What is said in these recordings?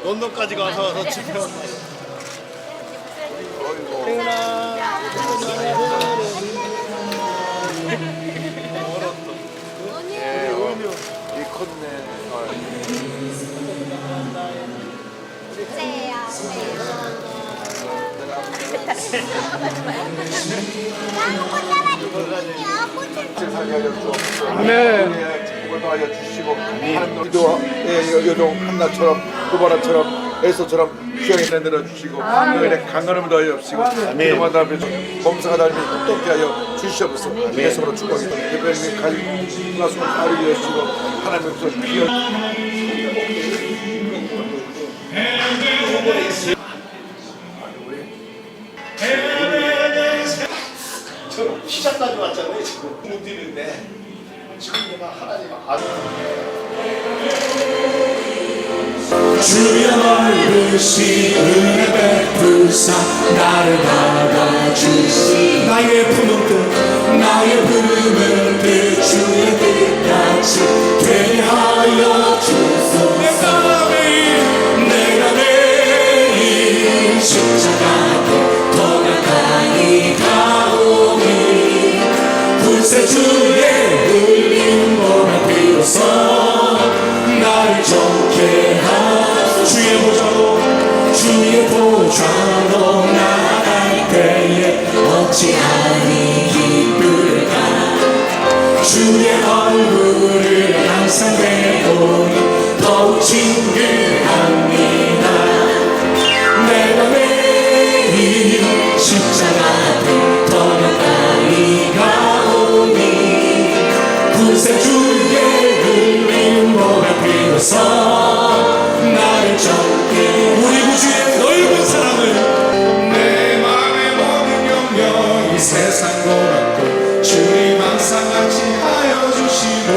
런던까지 가서 집회원. 이 컸네. 아멘. 축복을 알려주시고 하나님 기도와 요동 한나처럼 두바라처럼 에서처럼 휴양에 내려주시고 너희의 강건함을 더하여주시고 기도만 닮으시고 범사가 닮이 똑똑히 하여 주시옵소서. 예수로 축복합니다. 예배를 가진 나수를 가리게 하시고 하나님께서 귀여 시작까지 왔잖아요. 지금 못 뛰는데 지금 내가 하나님 주여 얼으시 은혜 베푸사 나를 받아주시 나의 품은 뜻 나의 부름은 그 주의 뜻같이 되게 하여 주소서. 내가 매일 십자가에 더 가까이 가오니 구세주의 흘린 몸에 비로소 나를 좋게 하소서. 주의 보좌로 나갈 때에 어찌하니 기쁠까. 주의 얼굴을 항상 배우니 더욱 친근합니다. 내가 매일 십자가 앞에 더 가까이 가오니 구세주의 흘린 몸에 비로소 나를 적게 우리 구주의 넓은 사랑을 내 맘의 모든 영역 이 세상 고맙고 주님 항상 같이 하여 주시고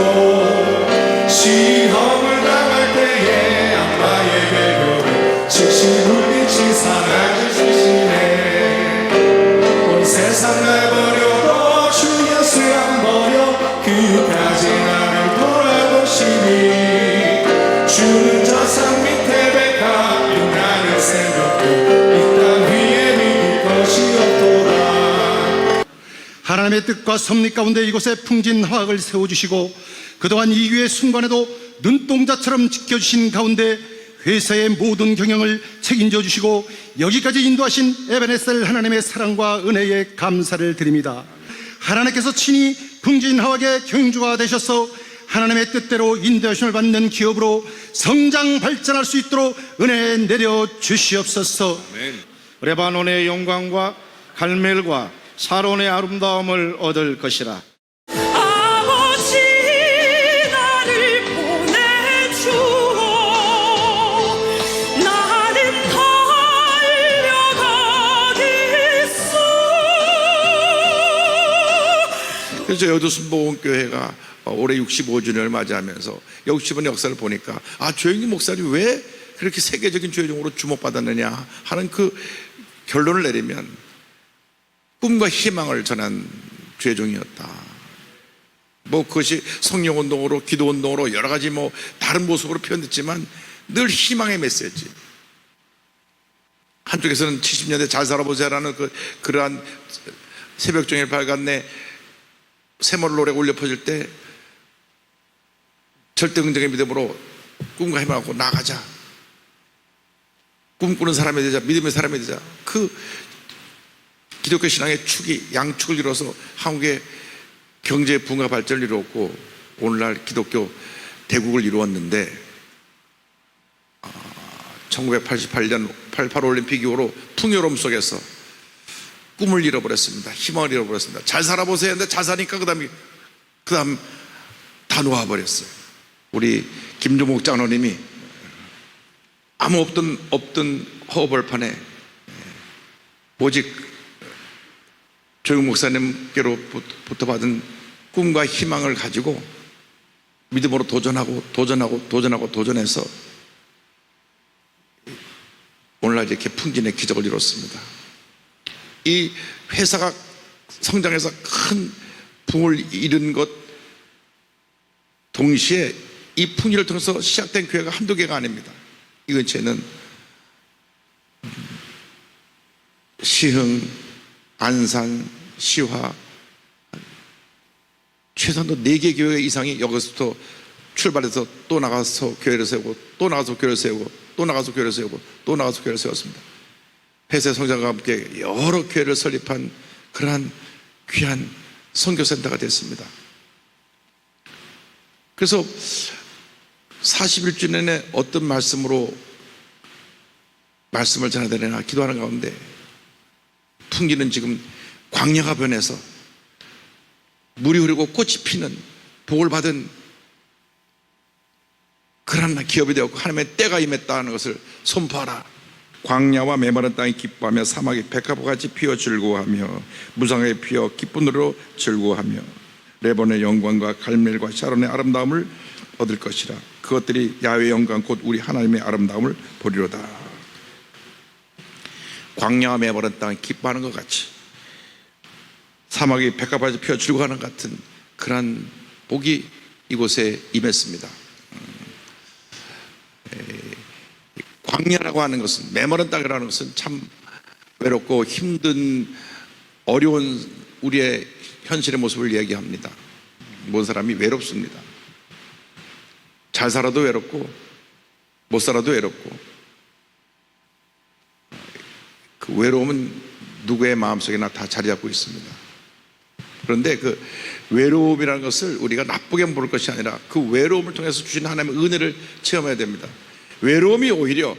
시험을 당할 때에 악마의 괴격을 즉시 물리치 살아주시네. 온 세상 날 버려도 주 예수 안 버려 끝까지 나를 돌아보시니 주는 저 산 밑에 백합 인간의 새벽도 이 땅 위에 믿을 것이 없도다. 하나님의 뜻과 섭리 가운데 이곳에 풍진화학을 세워주시고 그동안 이교의 순간에도 눈동자처럼 지켜주신 가운데 회사의 모든 경영을 책임져 주시고 여기까지 인도하신 에베네셀 하나님의 사랑과 은혜에 감사를 드립니다. 하나님께서 친히 풍진화학의 경영주가 되셔서 하나님의 뜻대로 인도하심을 받는 기업으로 성장 발전할 수 있도록 은혜 내려 주시옵소서. 레바논의 영광과 갈멜과 사론의 아름다움을 얻을 것이라. 아버지 나를 보내주어 나는 달려가겠소. 그래서 여도순복음교회가 올해 65주년을 맞이하면서 60년 역사를 보니까 조영기 목사님 왜 그렇게 세계적인 조회종으로 주목받았느냐 하는 그 결론을 내리면 꿈과 희망을 전한 조회종이었다. 그것이 성령운동으로 기도운동으로 여러 가지 다른 모습으로 표현됐지만 늘 희망의 메시지. 한쪽에서는 70년대 잘 살아보세요라는 그러한 새벽종일 밝았네 세몰 노래가 울려 퍼질 때 절대 긍정의 믿음으로 꿈과 희망하고 나가자. 꿈꾸는 사람이 되자. 믿음의 사람이 되자. 그 기독교 신앙의 양축을 이뤄서 한국의 경제 붕괴 발전을 이루었고 오늘날 기독교 대국을 이루었는데 1988년 88 올림픽 이후로 풍요로움 속에서 꿈을 잃어버렸습니다. 희망을 잃어버렸습니다. 잘 살아보세요 했는데 잘 사니까 그 다음 다 놓아버렸어요. 우리 김종목 장로님이 아무 없던 허벌판에 오직 조영 목사님께로부터 받은 꿈과 희망을 가지고 믿음으로 도전해서 오늘날 이렇게 풍진의 기적을 이뤘습니다. 이 회사가 성장해서 큰 붕을 이룬 것 동시에 이 풍요를 통해서 시작된 교회가 한두 개가 아닙니다. 이 근처에는 시흥, 안산, 시화 최소한도 4개 교회 이상이 여기서부터 출발해서 또 나가서 교회를 세우고 또 나가서 교회를 세우고 또 나가서 교회를 세우고 또 나가서 교회를 세웠습니다. 폐쇄 성장과 함께 여러 교회를 설립한 그러한 귀한 선교센터가 됐습니다. 그래서 41주년에 어떤 말씀으로 말씀을 전해야 되나 기도하는 가운데 풍기는 지금 광야가 변해서 물이 흐르고 꽃이 피는 복을 받은 그런 기업이 되었고 하나님의 때가 임했다는 것을 선포하라. 광야와 메마른 땅이 기뻐하며 사막이 백합같이 피어 즐거워하며 무성하게 피어 기쁜 노래로 즐거워하며 레몬의 영광과 갈멜과 샤론의 아름다움을 얻을 것이라. 그것들이 야훼의 영광 곧 우리 하나님의 아름다움을 보리로다. 광야와 메마른 땅이 기뻐하는 것 같이 사막이 백합같이 피어 즐거워하는 것 같은 그러한 복이 이곳에 임했습니다. 광야라고 하는 것은, 메마른 땅이라는 것은 참 외롭고 힘든 어려운 우리의 현실의 모습을 이야기합니다. 모든 사람이 외롭습니다. 잘 살아도 외롭고 못 살아도 외롭고, 그 외로움은 누구의 마음속에나 다 자리 잡고 있습니다. 그런데 그 외로움이라는 것을 우리가 나쁘게 볼 것이 아니라 그 외로움을 통해서 주신 하나님의 은혜를 체험해야 됩니다. 외로움이 오히려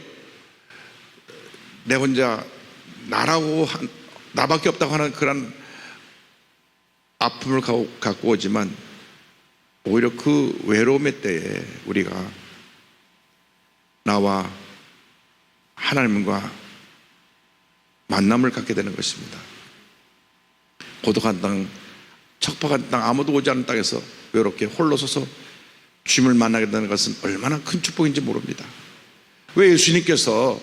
내 혼자 나밖에 없다고 하는 그런 아픔을 갖고 오지만 오히려 그 외로움의 때에 우리가 나와 하나님과 만남을 갖게 되는 것입니다. 고독한 땅, 척박한 땅, 아무도 오지 않는 땅에서 외롭게 홀로 서서 주님을 만나게 되는 것은 얼마나 큰 축복인지 모릅니다. 왜 예수님께서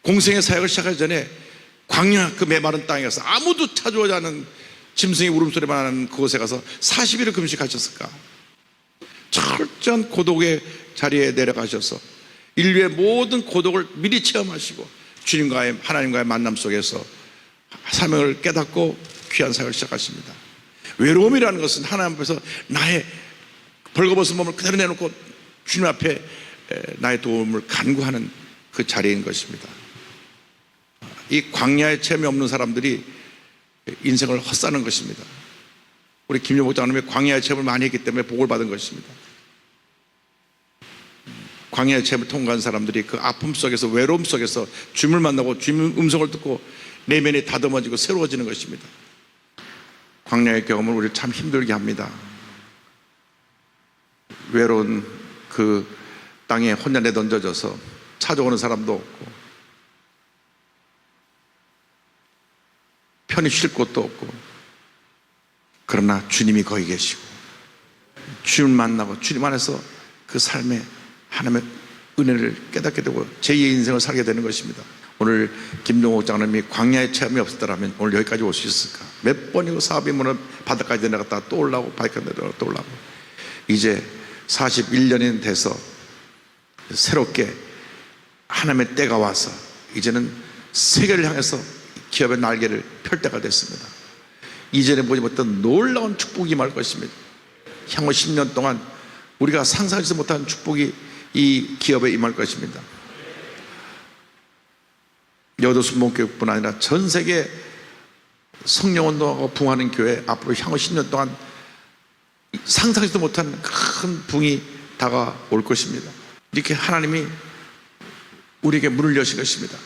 공생의 사역을 시작하기 전에 광야 그 메마른 땅에서 아무도 찾아오지 않은 짐승의 울음소리만 하는 그곳에 가서 40일을 금식하셨을까? 철저한 고독의 자리에 내려가셔서 인류의 모든 고독을 미리 체험하시고 주님과의, 하나님과의 만남 속에서 사명을 깨닫고 귀한 사역을 시작하십니다. 외로움이라는 것은 하나님 앞에서 나의 벌거벗은 몸을 그대로 내놓고 주님 앞에 나의 도움을 간구하는 그 자리인 것입니다. 이 광야에 체험이 없는 사람들이 인생을 헛사는 것입니다. 우리 김용 목장님이 광야의 체험을 많이 했기 때문에 복을 받은 것입니다. 광야의 체험을 통과한 사람들이 그 아픔 속에서, 외로움 속에서 주님을 만나고 주님 음성을 듣고 내면이 다듬어지고 새로워지는 것입니다. 광야의 경험은 우리를 참 힘들게 합니다. 외로운 그 땅에 혼자 내던져져서 찾아오는 사람도 없고 편히 쉴 곳도 없고, 그러나 주님이 거기 계시고 주님을 만나고 주님 안에서 그 삶에 하나님의 은혜를 깨닫게 되고 제2의 인생을 살게 되는 것입니다. 오늘 김종옥 장로님이 광야의 체험이 없었더라면 오늘 여기까지 올 수 있을까? 몇 번이고 사업이 무너 바닥까지 내려갔다가 또 올라오고 바위까지 내려갔다가 또 올라오고, 이제 41년이 돼서 새롭게 하나님의 때가 와서 이제는 세계를 향해서 기업의 날개를 펼 때가 됐습니다. 이전에 보지 못했던 놀라운 축복이 임할 것입니다. 향후 10년 동안 우리가 상상하지 못한 축복이 이 기업에 임할 것입니다. 여도 순복교육뿐 아니라 전 세계 성령운동하고 부흥하는 교회, 앞으로 향후 10년 동안 상상하지도 못한 큰 부흥이 다가올 것입니다. 이렇게 하나님이 우리에게 문을 여신 것입니다.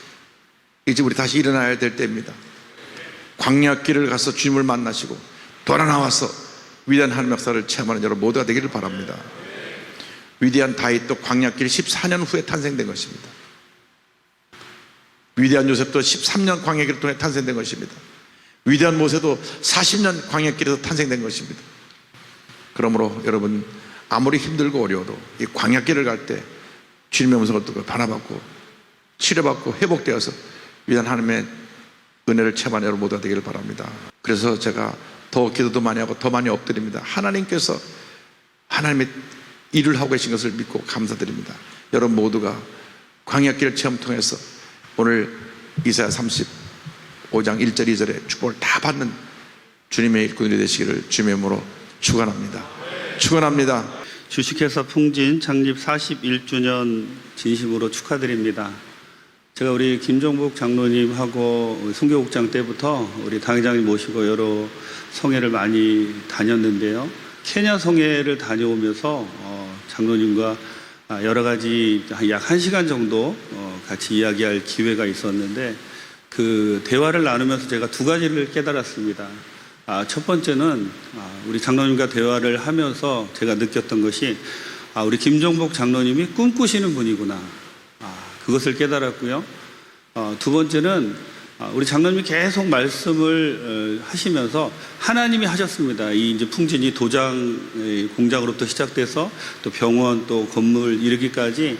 이제 우리 다시 일어나야 될 때입니다. 광야길을 가서 주님을 만나시고 돌아 나와서 위대한 하나님의 역사를 체험하는 여러분 모두가 되기를 바랍니다. 위대한 다윗도 광야길 14년 후에 탄생된 것입니다. 위대한 요셉도 13년 광야길을 통해 탄생된 것입니다. 위대한 모세도 40년 광야길에서 탄생된 것입니다. 그러므로 여러분, 아무리 힘들고 어려워도 이 광야길을 갈 때 주님의 음성을 듣고 변화받고 치료받고 회복되어서 위대한 하나님의 은혜를 체험하는 여러분 모두가 되기를 바랍니다. 그래서 제가 더 기도도 많이 하고 더 많이 엎드립니다. 하나님께서 하나님의 일을 하고 계신 것을 믿고 감사드립니다. 여러분 모두가 광야길 체험 통해서 오늘 이사야 35장 1절 2절의 축복을 다 받는 주님의 일꾼들이 되시기를 주님의 이름으로 축원합니다. 축원합니다. 주식회사 풍진 창립 41주년 진심으로 축하드립니다. 제가 우리 김종복 장로님하고 선교국장 때부터 우리 당회장님 모시고 여러 성회를 많이 다녔는데요. 케냐 성회를 다녀오면서 장로님과 여러 가지 약 1시간 정도 같이 이야기할 기회가 있었는데 그 대화를 나누면서 제가 두 가지를 깨달았습니다. 첫 번째는 우리 장로님과 대화를 하면서 제가 느꼈던 것이 우리 김종복 장로님이 꿈꾸시는 분이구나. 그것을 깨달았고요. 두 번째는 우리 장로님이 계속 말씀을 하시면서 하나님이 하셨습니다. 이 이제 풍진이 도장 공장으로부터 시작돼서 또 병원 또 건물 이르기까지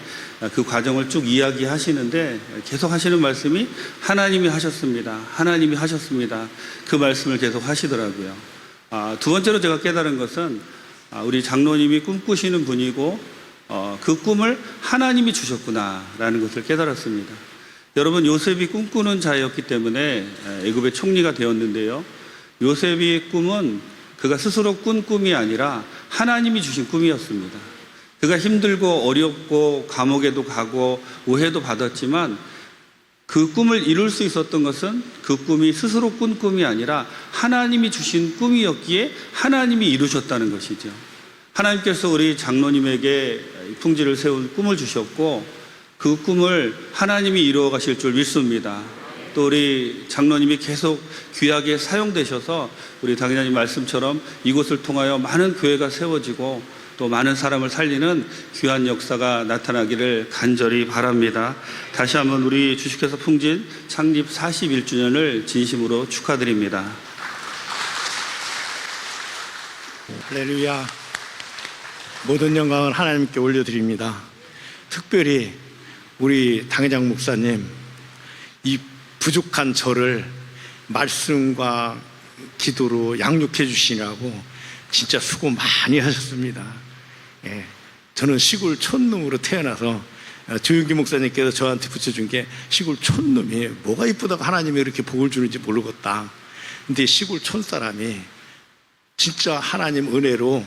그 과정을 쭉 이야기하시는데 계속 하시는 말씀이 하나님이 하셨습니다. 하나님이 하셨습니다. 그 말씀을 계속 하시더라고요. 두 번째로 제가 깨달은 것은 우리 장로님이 꿈꾸시는 분이고 그 꿈을 하나님이 주셨구나라는 것을 깨달았습니다. 여러분, 요셉이 꿈꾸는 자였기 때문에 애굽의 총리가 되었는데요. 요셉의 꿈은 그가 스스로 꾼 꿈이 아니라 하나님이 주신 꿈이었습니다. 그가 힘들고 어렵고 감옥에도 가고 오해도 받았지만 그 꿈을 이룰 수 있었던 것은 그 꿈이 스스로 꾼 꿈이 아니라 하나님이 주신 꿈이었기에 하나님이 이루셨다는 것이죠. 하나님께서 우리 장로님에게 풍지를 세운 꿈을 주셨고 그 꿈을 하나님이 이루어 가실 줄 믿습니다. 또 우리 장로님이 계속 귀하게 사용되셔서 우리 당회장님 말씀처럼 이곳을 통하여 많은 교회가 세워지고 또 많은 사람을 살리는 귀한 역사가 나타나기를 간절히 바랍니다. 다시 한번 우리 주식회사 풍진 창립 41주년을 진심으로 축하드립니다. 할렐루야. 모든 영광을 하나님께 올려드립니다. 특별히 우리 당회장 목사님, 이 부족한 저를 말씀과 기도로 양육해 주시라고 진짜 수고 많이 하셨습니다. 저는 시골 촌놈으로 태어나서 조윤기 목사님께서 저한테 붙여준 게 시골 촌놈이 뭐가 이쁘다고 하나님이 이렇게 복을 주는지 모르겠다. 근데 시골 촌사람이 진짜 하나님 은혜로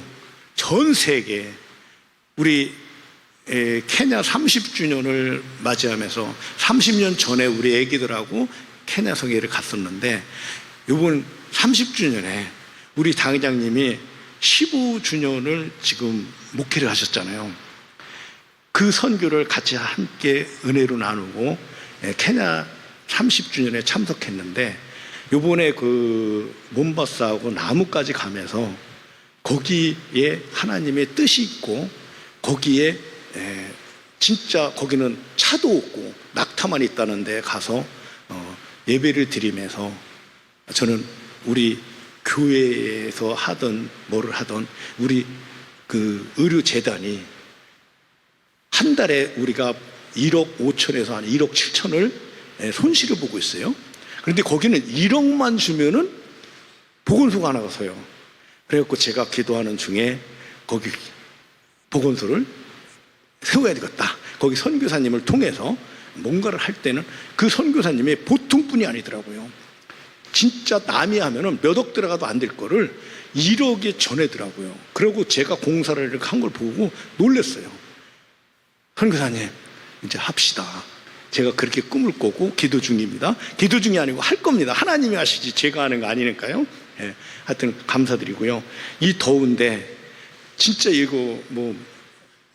전 세계 우리 케냐 30주년을 맞이하면서 30년 전에 우리 애기들하고 케냐 성회를 갔었는데 이번 30주년에 우리 당회장님이 15주년을 지금 목회를 하셨잖아요. 그 선교를 같이 함께 은혜로 나누고 케냐 30주년에 참석했는데 요번에 그 몬바사하고 나무까지 가면서 거기에 하나님의 뜻이 있고 거기에 진짜 거기는 차도 없고 낙타만 있다는 데 가서 예배를 드리면서 저는 우리 교회에서 하던 뭐를 하던 우리 그 의료재단이 한 달에 우리가 1억 5천에서 한 1억 7천을 손실을 보고 있어요. 그런데 거기는 1억만 주면은 보건소가 하나가 서요. 그래갖고 제가 기도하는 중에 거기 보건소를 세워야 되겠다. 거기 선교사님을 통해서 뭔가를 할 때는 그 선교사님이 보통 분이 아니더라고요. 진짜 남이 하면은 몇 억 들어가도 안 될 거를 1억에 전해더라고요. 그리고 제가 공사를 이렇게 한 걸 보고 놀랐어요. 선교사님, 이제 합시다. 제가 그렇게 꿈을 꾸고 기도 중입니다. 기도 중이 아니고 할 겁니다. 하나님이 하시지 제가 하는 거 아니니까요. 하여튼 감사드리고요. 이 더운데 진짜 이거 뭐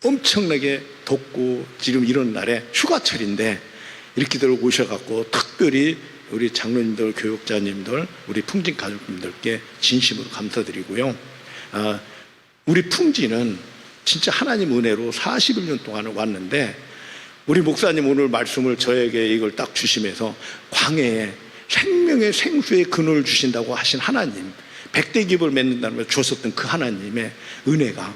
엄청나게 덥고 지금 이런 날에 휴가철인데 이렇게들 오셔갖고 특별히 우리 장로님들, 교육자님들, 우리 풍진 가족님들께 진심으로 감사드리고요. 우리 풍진은 진짜 하나님 은혜로 41년 동안 왔는데 우리 목사님 오늘 말씀을 저에게 이걸 딱 주시면서 광해에 생명의 생수의 근원을 주신다고 하신 하나님, 백대기업을 맺는다는 걸 주셨던 그 하나님의 은혜가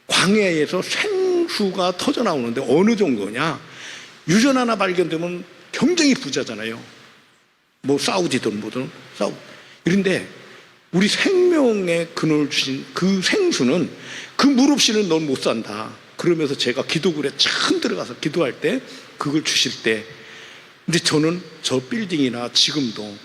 광해에서 생수가 터져 나오는데 어느 정도냐? 유전 하나 발견되면 굉장히 부자잖아요. 뭐 사우디든 뭐든 이런데 우리 생명의 근원을 주신 그 생수는 그 물 없이는 넌 못 산다. 그러면서 제가 기도굴에 처음 들어가서 기도할 때 그걸 주실 때, 근데 저는 저 빌딩이나 지금도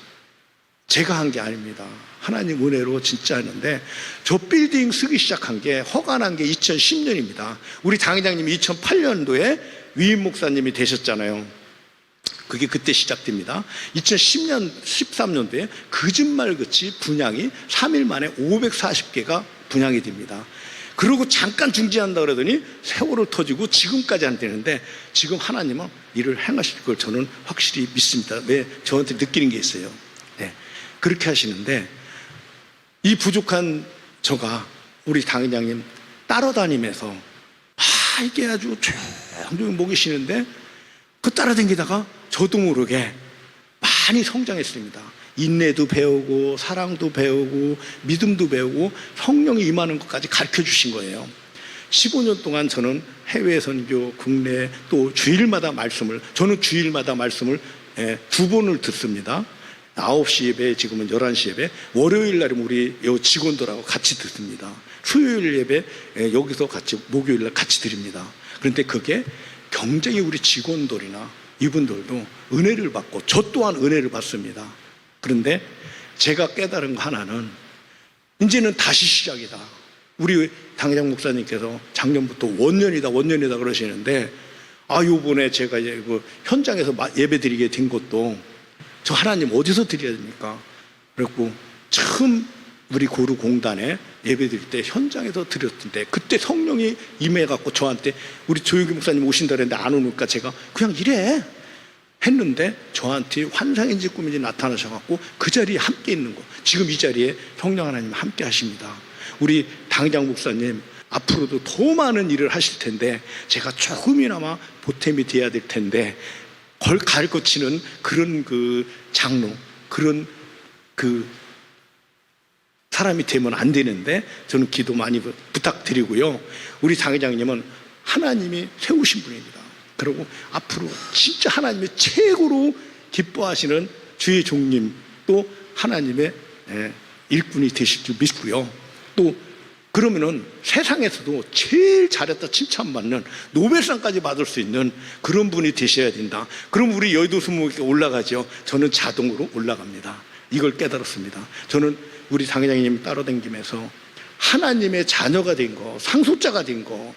제가 한 게 아닙니다. 하나님 은혜로 진짜 했는데, 저 빌딩 쓰기 시작한 게 허가난 게 2010년입니다. 우리 당회장님이 2008년도에 위임 목사님이 되셨잖아요. 그게 그때 시작됩니다. 2010년, 13년도에 거짓말같이 분양이 3일 만에 540개가 분양이 됩니다. 그러고 잠깐 중지한다 그러더니 세월을 터지고 지금까지 안 되는데, 지금 하나님은 일을 행하실 걸 저는 확실히 믿습니다. 왜? 저한테 느끼는 게 있어요. 네. 그렇게 하시는데, 이 부족한 저가 우리 당회장님 따라다니면서 이게 아주 조용조용 목이 쉬는데, 그 따라다니다가 저도 모르게 많이 성장했습니다. 인내도 배우고 사랑도 배우고 믿음도 배우고 성령이 임하는 것까지 가르쳐 주신 거예요. 15년 동안 저는 해외 선교, 국내 또 주일마다 말씀을, 저는 주일마다 말씀을 2번을 듣습니다. 9시 예배, 지금은 11시 예배, 월요일 날은 우리 직원들하고 같이 듣습니다. 수요일 예배 여기서 같이, 목요일 날 같이 드립니다. 그런데 그게 굉장히 우리 직원들이나 이분들도 은혜를 받고 저 또한 은혜를 받습니다. 그런데 제가 깨달은 거 하나는, 이제는 다시 시작이다. 우리 당회장 목사님께서 작년부터 원년이다 그러시는데, 요번에 제가 이제 그 현장에서 예배 드리게 된 것도 저 하나님 어디서 드려야 됩니까? 그래갖고 처음 우리 고루 공단에 예배 드릴 때 현장에서 드렸던데, 그때 성령이 임해갖고 저한테, 우리 조용기 목사님 오신다 그랬는데 안 오니까 제가 그냥 이래 했는데, 저한테 환상인지 꿈인지 나타나셔갖고 그 자리에 함께 있는 거, 지금 이 자리에 성령 하나님 함께 하십니다. 우리 당장 목사님 앞으로도 더 많은 일을 하실 텐데, 제가 조금이나마 보탬이 돼야 될 텐데, 걸 가르치는 그런 그 장로, 그런 그 사람이 되면 안 되는데, 저는 기도 많이 부탁드리고요. 우리 당회장님은 하나님이 세우신 분입니다. 그리고 앞으로 진짜 하나님의 최고로 기뻐하시는 주의 종님, 또 하나님의 일꾼이 되실 줄 믿고요. 또 그러면은 세상에서도 제일 잘했다 칭찬받는 노벨상까지 받을 수 있는 그런 분이 되셔야 된다. 그럼 우리 여의도 수목에 올라가죠. 저는 자동으로 올라갑니다. 이걸 깨달았습니다. 저는 우리 당회장님 따라다니면서 하나님의 자녀가 된 거, 상속자가 된 거,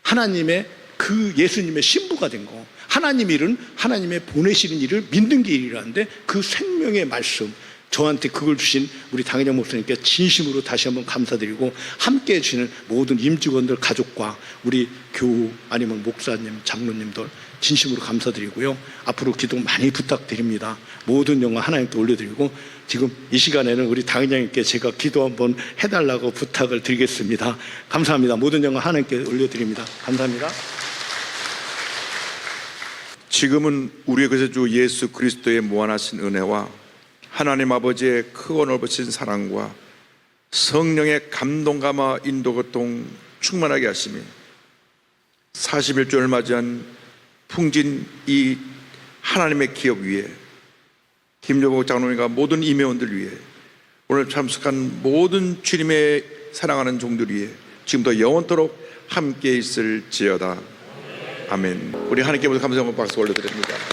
하나님의 그 예수님의 신부가 된 거, 하나님 일은 하나님의 보내시는 일을 믿는 게 일이라는데, 그 생명의 말씀, 저한테 그걸 주신 우리 당회장 목사님께 진심으로 다시 한번 감사드리고, 함께해 주시는 모든 임직원들 가족과 우리 교우 아니면 목사님, 장로님들 진심으로 감사드리고요. 앞으로 기도 많이 부탁드립니다. 모든 영광 하나님께 올려드리고, 지금 이 시간에는 우리 당회장님께 제가 기도 한번 해달라고 부탁을 드리겠습니다. 감사합니다. 모든 영광 하나님께 올려드립니다. 감사합니다. 지금은 우리의 주 예수 그리스도의 무한하신 은혜와 하나님 아버지의 크고 넓으신 사랑과 성령의 감동감화 인도고통 충만하게 하시며 41조를 맞이한 풍진 이 하나님의 기업 위에 김종복 장로님과 모든 임회원들 위해 오늘 참석한 모든 주님의 사랑하는 종들 위해 지금도 영원토록 함께 있을지어다. 아멘. 우리 하나님께 모두 감사의 박수 올려드립니다.